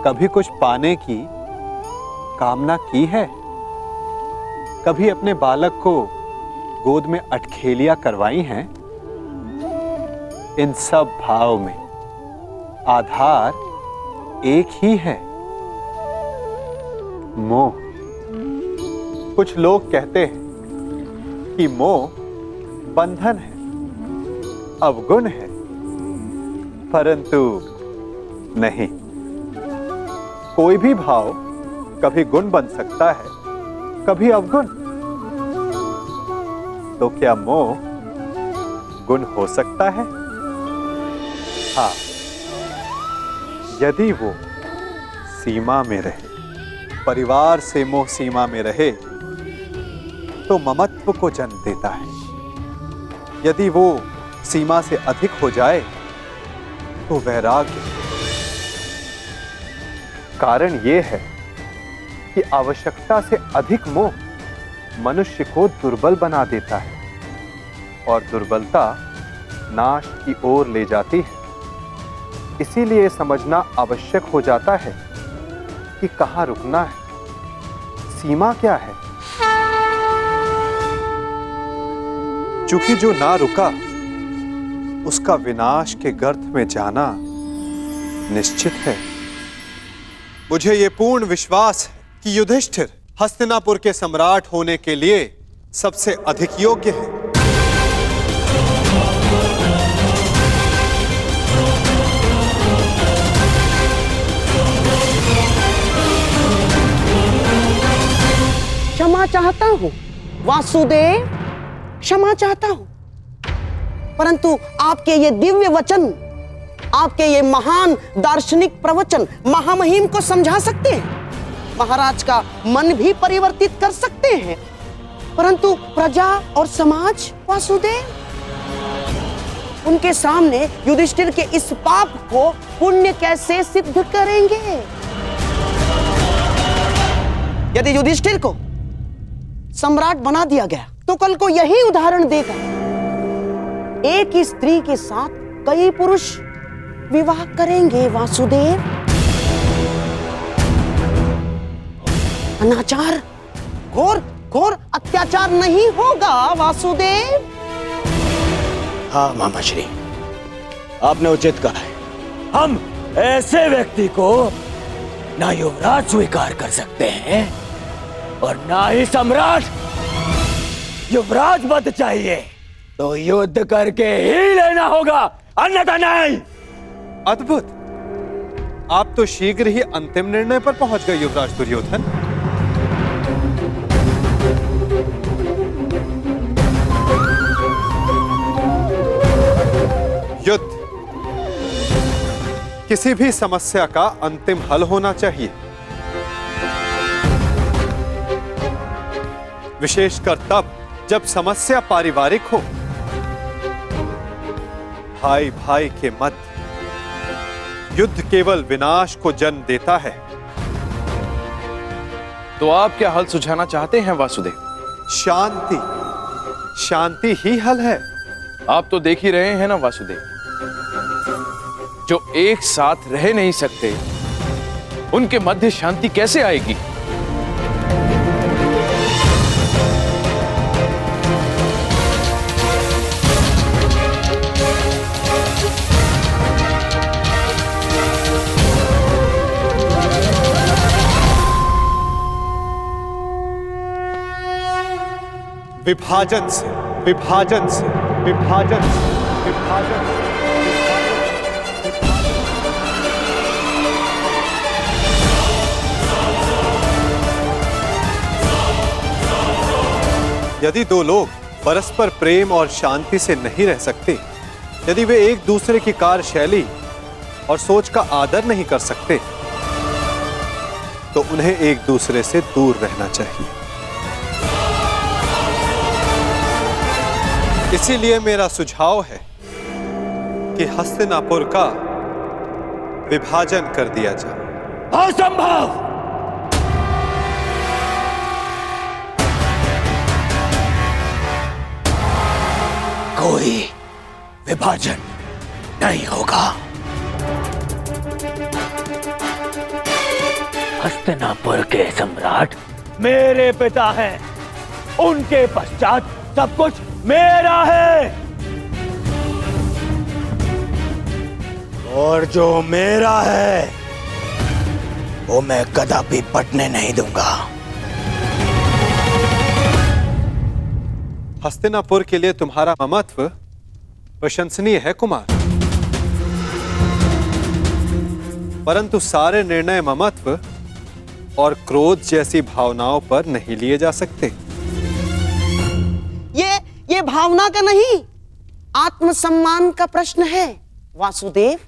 कभी कुछ पाने की कामना की है? कभी अपने बालक को गोद में अटखेलियां करवाई हैं? इन सब भाव में आधार एक ही है, मोह। कुछ लोग कहते हैं कि मोह बंधन है, अवगुण है, परंतु नहीं। कोई भी भाव कभी गुण बन सकता है, कभी अवगुण। तो क्या मोह गुण हो सकता है? हाँ, यदि वो सीमा में रहे। परिवार से मोह सीमा में रहे तो ममत्व को जन्म देता है। यदि वो सीमा से अधिक हो जाए तो वैराग्य। कारण यह है कि आवश्यकता से अधिक मोह मनुष्य को दुर्बल बना देता है और दुर्बलता नाश की ओर ले जाती है। इसीलिए समझना आवश्यक हो जाता है कि कहां रुकना है, सीमा क्या है। चूंकि जो ना रुका उसका विनाश के गर्त में जाना निश्चित है। मुझे यह पूर्ण विश्वास है कि युधिष्ठिर हस्तिनापुर के सम्राट होने के लिए सबसे अधिक योग्य है। क्षमा चाहता हूं वासुदेव, क्षमा चाहता हूं, परंतु आपके ये दिव्य वचन, आपके ये महान दार्शनिक प्रवचन महामहिम को समझा सकते हैं, महाराज का मन भी परिवर्तित कर सकते हैं, परंतु प्रजा और समाज वासुदेव, उनके सामने युधिष्ठिर के इस पाप को पुण्य कैसे सिद्ध करेंगे? यदि युधिष्ठिर को सम्राट बना दिया गया तो कल को यही उदाहरण देगा। एक ही स्त्री के साथ कई पुरुष विवाह करेंगे वासुदेव। अनाचार, घोर घोर अत्याचार नहीं होगा वासुदेव। हाँ मामाश्री, आपने उचित कहा है। हम ऐसे व्यक्ति को ना युवराज स्वीकार कर सकते हैं और ना ही सम्राट। युवराज पद चाहिए तो युद्ध करके ही लेना होगा, अन्यथा नहीं। अद्भुत! आप तो शीघ्र ही अंतिम निर्णय पर पहुंच गए युवराज दुर्योधन। युद्ध किसी भी समस्या का अंतिम हल होना चाहिए, विशेषकर तब जब समस्या पारिवारिक हो। भाई भाई के मध्य युद्ध केवल विनाश को जन्म देता है। तो आप क्या हल सुझाना चाहते हैं वासुदेव? शांति, शांति ही हल है। आप तो देख ही रहे हैं ना वासुदेव, जो एक साथ रह नहीं सकते उनके मध्य शांति कैसे आएगी? विभाजन से, विभाजन से, विभाजन से, विभाजन से। यदि दो लोग परस्पर प्रेम और शांति से नहीं रह सकते, यदि वे एक दूसरे की कार्यशैली और सोच का आदर नहीं कर सकते, तो उन्हें एक दूसरे से दूर रहना चाहिए। इसीलिए मेरा सुझाव है कि हस्तिनापुर का विभाजन कर दिया जाए। असंभव! कोई विभाजन नहीं होगा। हस्तिनापुर के सम्राट मेरे पिता हैं, उनके पश्चात सब कुछ मेरा है, और जो मेरा है वो मैं कदापि बंटने नहीं दूंगा। हस्तिनापुर के लिए तुम्हारा ममत्व प्रशंसनीय है कुमार, परंतु सारे निर्णय ममत्व और क्रोध जैसी भावनाओं पर नहीं लिए जा सकते। ये भावना का नहीं, आत्मसम्मान का प्रश्न है वासुदेव।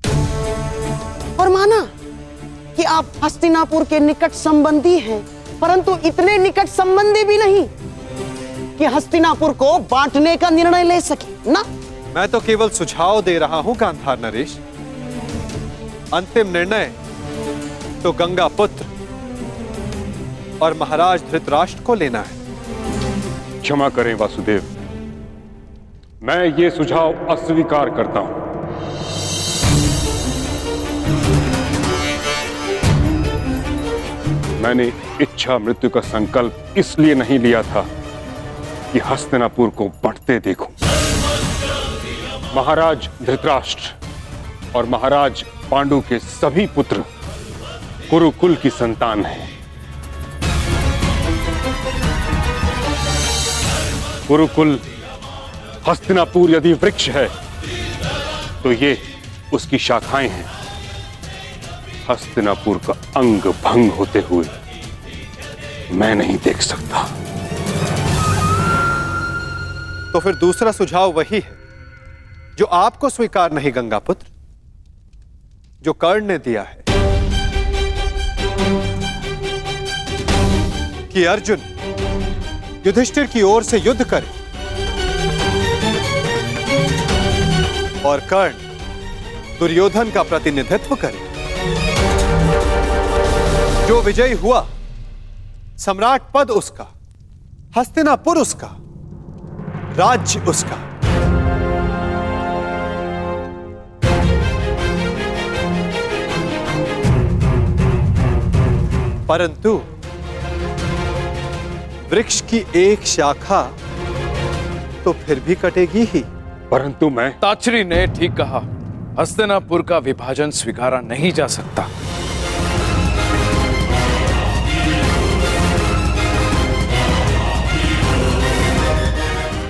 और माना कि आप हस्तिनापुर के निकट संबंधी हैं, परंतु इतने निकट संबंधी भी नहीं कि हस्तिनापुर को बांटने का निर्णय ले सके ना। मैं तो केवल सुझाव दे रहा हूं गांधार नरेश। अंतिम निर्णय तो गंगा पुत्र और महाराज धृतराष्ट्र को लेना है। क्षमा करें वासुदेव, मैं ये सुझाव अस्वीकार करता हूं। मैंने इच्छा मृत्यु का संकल्प इसलिए नहीं लिया था कि हस्तिनापुर को बढ़ते देखूं। महाराज धृतराष्ट्र और महाराज पांडु के सभी पुत्र कुरुकुल की संतान हैं। कुरुकुल हस्तिनापुर यदि वृक्ष है तो ये उसकी शाखाएं हैं। हस्तिनापुर का अंग भंग होते हुए मैं नहीं देख सकता। तो फिर दूसरा सुझाव वही है जो आपको स्वीकार नहीं गंगापुत्र, जो कर्ण ने दिया है कि अर्जुन युधिष्ठिर की ओर से युद्ध करे और कर्ण दुर्योधन का प्रतिनिधित्व करे। जो विजयी हुआ, सम्राट पद उसका, हस्तिनापुर उसका, राज्य उसका। परंतु वृक्ष की एक शाखा तो फिर भी कटेगी ही। परंतु मैं ताचरी ने ठीक कहा, हस्तिनापुर का विभाजन स्वीकारा नहीं जा सकता।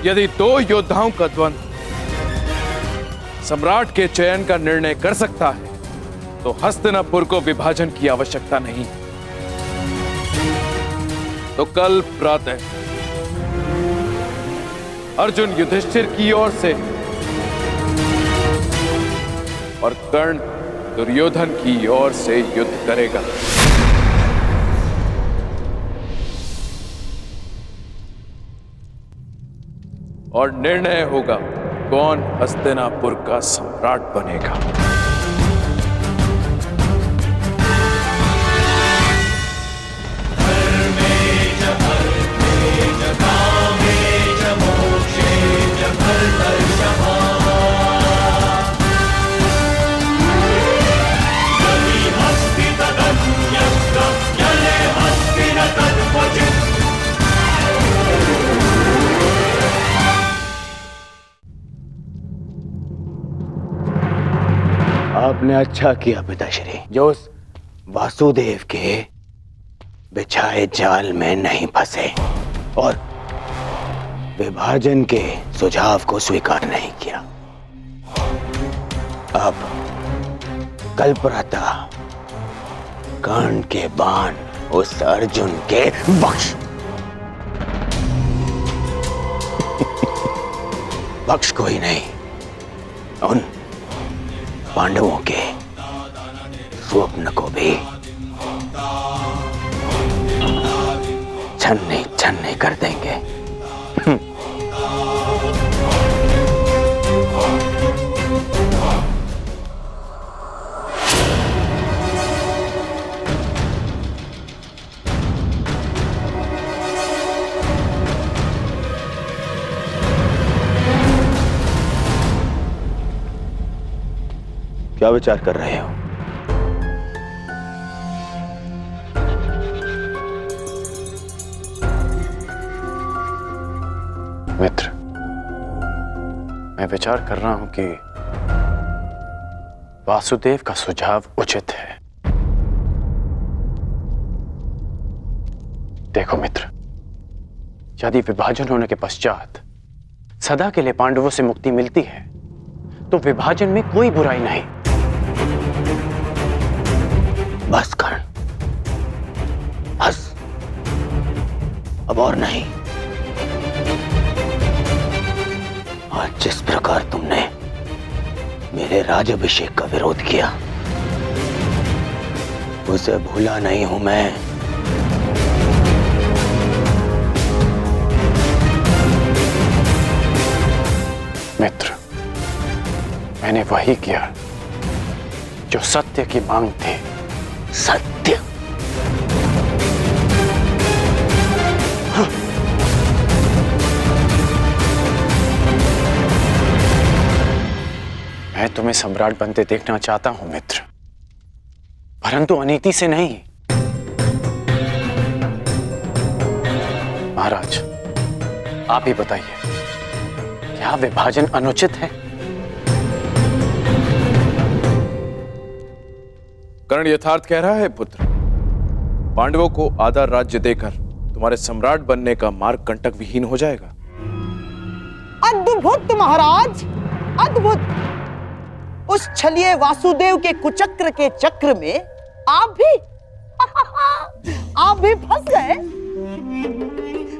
यदि दो योद्धाओं का द्वंद्व सम्राट के चयन का निर्णय कर सकता है तो हस्तिनापुर को विभाजन की आवश्यकता नहीं। तो कल प्रातः अर्जुन युधिष्ठिर की ओर से और कर्ण दुर्योधन की ओर से युद्ध करेगा। और निर्णय होगा कौन हस्तिनापुर का सम्राट बनेगा। आपने अच्छा किया पिताश्री, जो उस वासुदेव के बिछाए जाल में नहीं फंसे और विभाजन के सुझाव को स्वीकार नहीं किया। अब कल प्रातः कर्ण के बाण उस अर्जुन के बख्श बख्श को ही नहीं, उन पांडवों के स्वप्न को भी छन्नी छन्नी कर देंगे। क्या विचार कर रहे हो? मित्र, मैं विचार कर रहा हूं कि वासुदेव का सुझाव उचित है। देखो मित्र, यदि विभाजन होने के पश्चात सदा के लिए पांडवों से मुक्ति मिलती है तो विभाजन में कोई बुराई नहीं। बस कर्ण, बस, अब और नहीं। आज जिस प्रकार तुमने मेरे राज्याभिषेक का विरोध किया, उसे भूला नहीं हूं मैं। मित्र, मैंने वही किया जो सत्य की मांग थी। सत्य? मैं तुम्हें सम्राट बनते देखना चाहता हूं मित्र, परंतु अनीति से नहीं। महाराज, आप ही बताइए, क्या विभाजन अनुचित है? कर्ण यथार्थ कह रहा है पुत्र। पांडवों को आधा राज्य देकर तुम्हारे सम्राट बनने का मार्ग कंटक विहीन हो जाएगा। अद्भुत महाराज, अद्भुत। उस छलिए वासुदेव के कुचक्र के चक्र में आप भी फंस गए।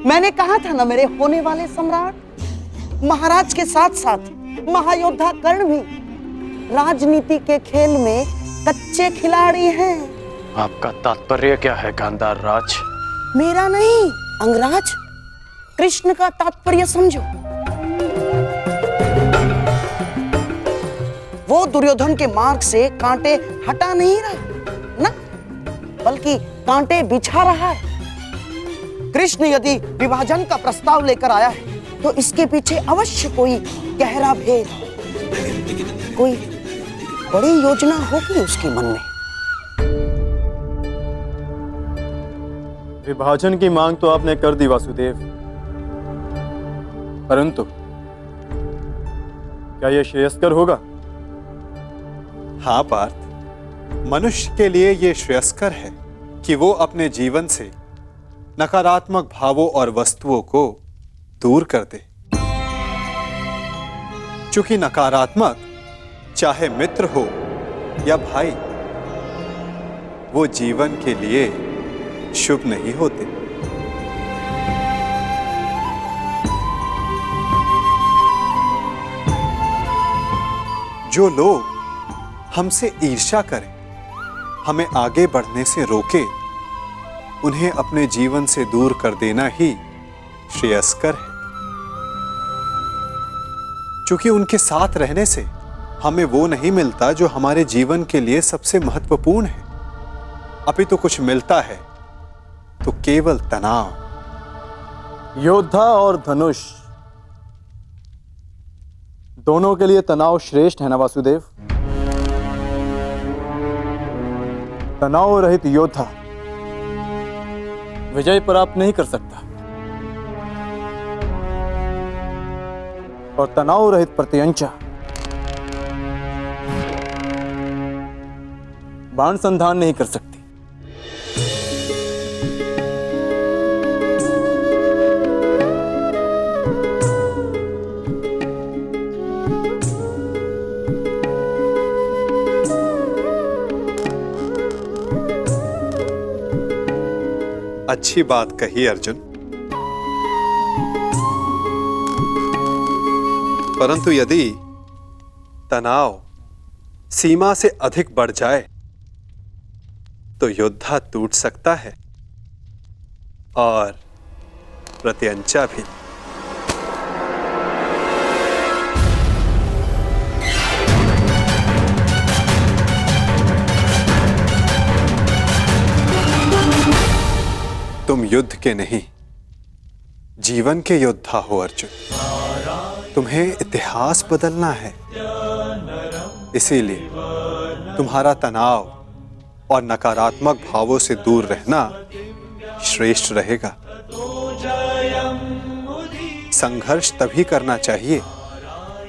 मैंने कहा था ना, मेरे होने वाले सम्राट महाराज के साथ साथ महायोद्धा कर्ण भी राजनीति के खेल में कच्चे खिलाड़ी हैं। आपका तात्पर्य क्या है गांधार राज? मेरा नहीं, अंगराज, कृष्ण का तात्पर्य समझो। वो दुर्योधन के मार्ग से कांटे हटा नहीं रहा ना, बल्कि कांटे बिछा रहा है। कृष्ण यदि विभाजन का प्रस्ताव लेकर आया है तो इसके पीछे अवश्य कोई गहरा भेद, कोई बड़ी योजना होगी उसके मन में। विभाजन की मांग तो आपने कर दी वासुदेव, परंतु क्या यह श्रेयस्कर होगा? हाँ पार्थ, मनुष्य के लिए यह श्रेयस्कर है कि वो अपने जीवन से नकारात्मक भावों और वस्तुओं को दूर कर दे। चूंकि नकारात्मक, चाहे मित्र हो या भाई, वो जीवन के लिए शुभ नहीं होते। जो लोग हमसे ईर्ष्या करें, हमें आगे बढ़ने से रोके, उन्हें अपने जीवन से दूर कर देना ही श्रेयस्कर है। क्योंकि उनके साथ रहने से हमें वो नहीं मिलता जो हमारे जीवन के लिए सबसे महत्वपूर्ण है, अपितु कुछ मिलता है तो केवल तनाव। योद्धा और धनुष दोनों के लिए तनाव श्रेष्ठ है ना वासुदेव? तनाव रहित योद्धा विजय प्राप्त नहीं कर सकता और तनाव रहित प्रत्यंचा बाण संधान नहीं कर सकती। अच्छी बात कही अर्जुन, परंतु यदि तनाव सीमा से अधिक बढ़ जाए तो योद्धा टूट सकता है और प्रत्यंचा भी। तुम युद्ध के नहीं, जीवन के योद्धा हो अर्जुन। तुम्हें इतिहास बदलना है, इसीलिए तुम्हारा तनाव और नकारात्मक भावों से दूर रहना श्रेष्ठ रहेगा। संघर्ष तभी करना चाहिए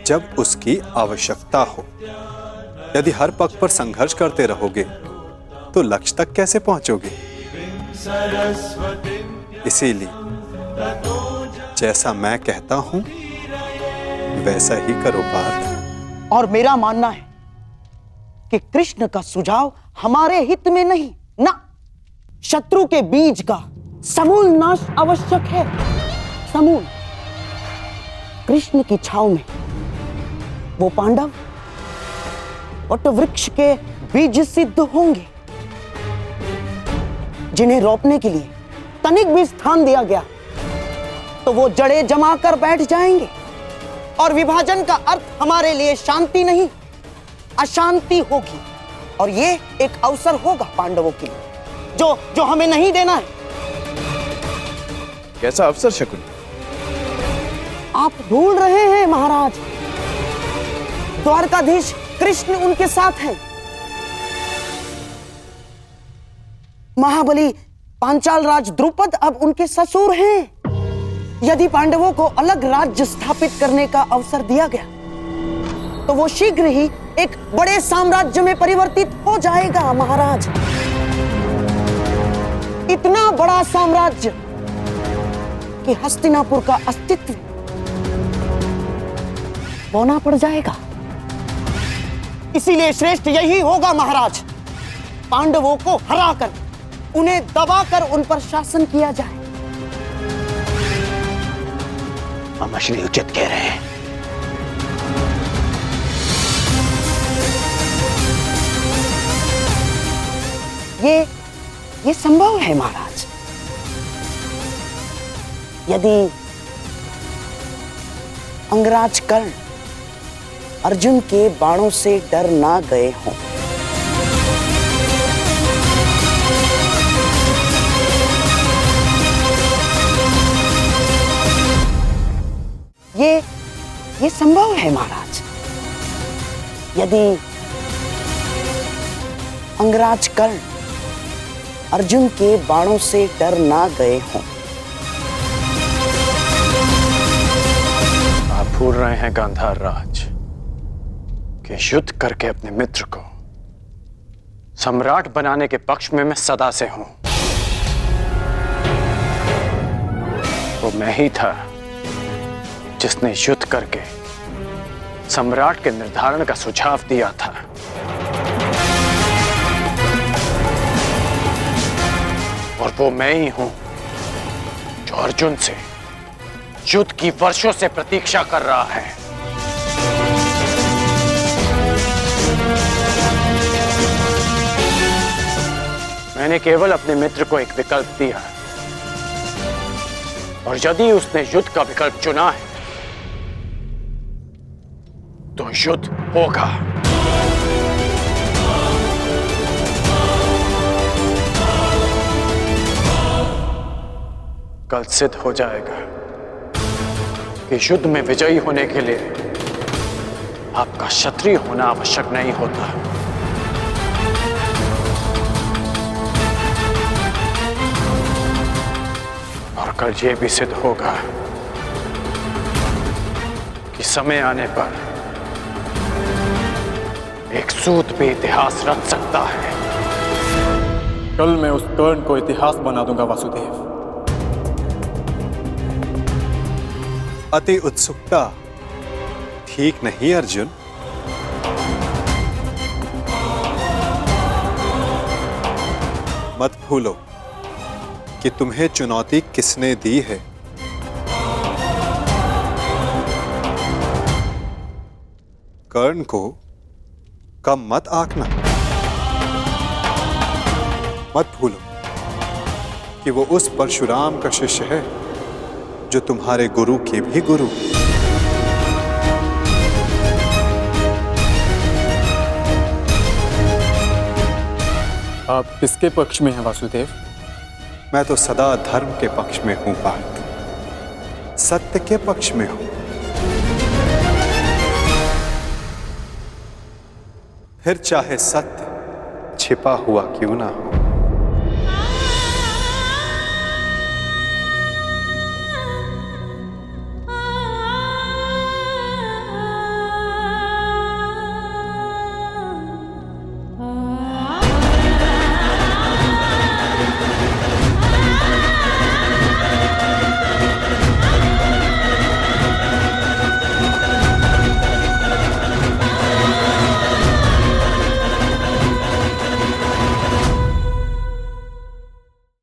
जब उसकी आवश्यकता हो। यदि हर पग पर संघर्ष करते रहोगे तो लक्ष्य तक कैसे पहुंचोगे? इसीलिए जैसा मैं कहता हूं वैसा ही करो पार्थ। और मेरा मानना है कि कृष्ण का सुझाव हमारे हित में नहीं, ना, शत्रु के बीज का समूल नाश आवश्यक है। समूल। कृष्ण की छाव में वो पांडव वट वृक्ष के बीज सिद्ध होंगे, जिन्हें रोपने के लिए तनिक भी स्थान दिया गया तो वो जड़ें जमा कर बैठ जाएंगे। और विभाजन का अर्थ हमारे लिए शांति नहीं, अशांति होगी। और ये एक अवसर होगा पांडवों के लिए जो हमें नहीं देना है। कैसा अवसर शकुनी? आप भूल रहे हैं महाराज, द्वारकाधीश कृष्ण उनके साथ हैं। महाबली पांचाल राज द्रुपद अब उनके ससुर हैं। यदि पांडवों को अलग राज्य स्थापित करने का अवसर दिया गया तो वो शीघ्र ही एक बड़े साम्राज्य में परिवर्तित हो जाएगा महाराज। इतना बड़ा साम्राज्य कि हस्तिनापुर का अस्तित्व बौना पड़ जाएगा। इसीलिए श्रेष्ठ यही होगा महाराज, पांडवों को हराकर, उन्हें दबाकर उन पर शासन किया जाए। मामा श्री उचित कह रहे हैं। ये संभव है महाराज, यदि अंगराज कर्ण अर्जुन के बाणों से डर ना गए हों। ये संभव है महाराज, यदि अंगराज कर्ण अर्जुन के बाणों से डर ना गए हों। आप भूल रहे हैं गांधार राज कि युद्ध करके अपने मित्र को सम्राट बनाने के पक्ष में मैं सदा से हूं। वो मैं ही था जिसने युद्ध करके सम्राट के निर्धारण का सुझाव दिया था। और वो मैं ही हूं जो अर्जुन से युद्ध की वर्षों से प्रतीक्षा कर रहा है। मैंने केवल अपने मित्र को एक विकल्प दिया, और यदि उसने युद्ध का विकल्प चुना है तो युद्ध होगा। कल सिद्ध हो जाएगा कि युद्ध में विजयी होने के लिए आपका क्षत्रिय होना आवश्यक नहीं होता। और कल यह भी सिद्ध होगा कि समय आने पर एक सूत भी इतिहास रच सकता है। कल मैं उस कर्ण को इतिहास बना दूंगा वासुदेव। अति उत्सुकता ठीक नहीं अर्जुन। मत भूलो कि तुम्हें चुनौती किसने दी है। कर्ण को कम मत आंकना। मत भूलो कि वो उस परशुराम का शिष्य है जो तुम्हारे गुरु के भी गुरु। आप किसके पक्ष में हैं वासुदेव? मैं तो सदा धर्म के पक्ष में हूं पार्थ, सत्य के पक्ष में हूं। फिर चाहे सत्य छिपा हुआ क्यों ना हो।